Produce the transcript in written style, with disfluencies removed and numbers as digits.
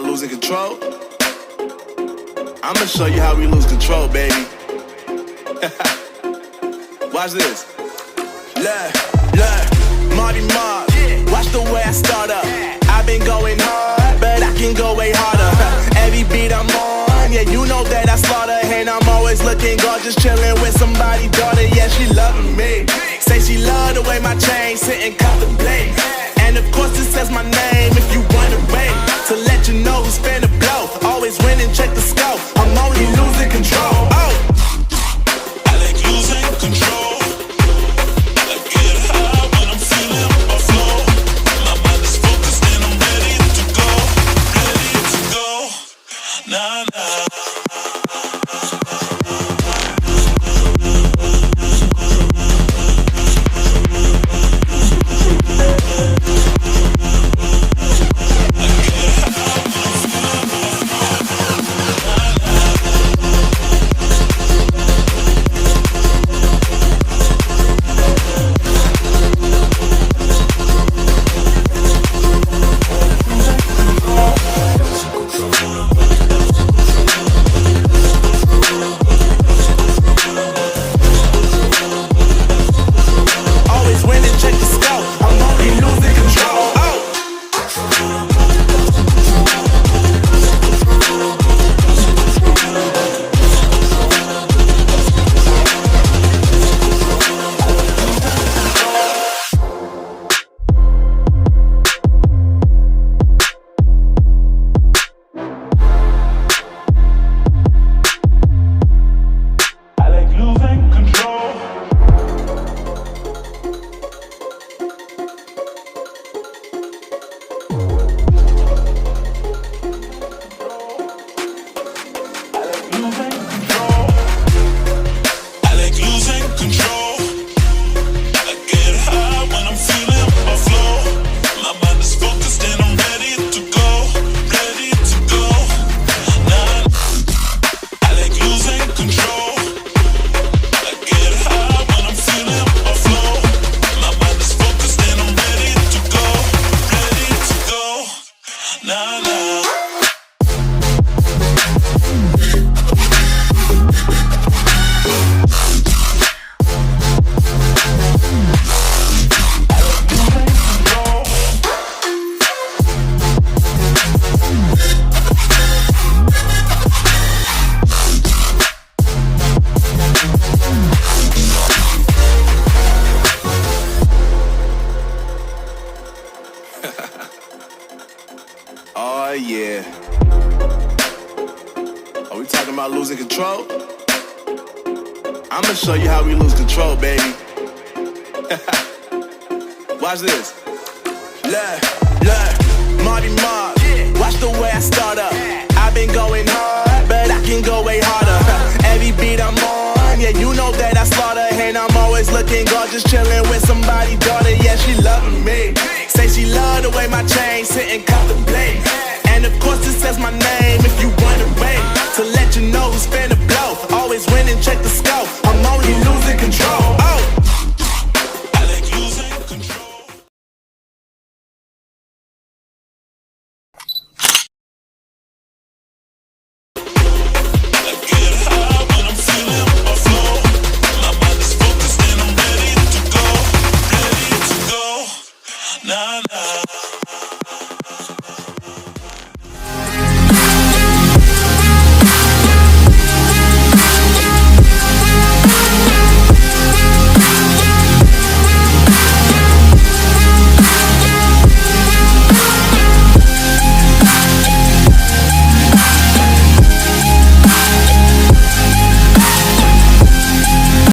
about losing control? I'ma show you how we lose control, baby. Watch this. Look, Marty Mark. Watch the way I start up. I've been going hard, but I can go way harder. Every beat I'm on, yeah, you know that I slaughter. And I'm always looking gorgeous, chilling with somebody's daughter. Yeah, she loving me. Say she love the way my chain sit and contemplate. And of course it says my name if you wanna wait. To let you know who's finna blow. Always win and check the scope. I'm only losing control. Oh, I like losing control. I get high when I'm feeling my flow. My mind is focused and I'm ready to go. Ready to go. Nah, nah. Oh yeah. Are we talking about losing control? I'ma show you how we lose control, baby. Watch this. Look, Marty Mark. Watch the way I start up. I've been going hard, but I can go way harder. Every beat I'm on, yeah, you know that I slaughter. And I'm always looking gorgeous, chilling with somebody's daughter. Yeah, she loving me. Say she love the way my chain sit and contemplate. And of course it says my name if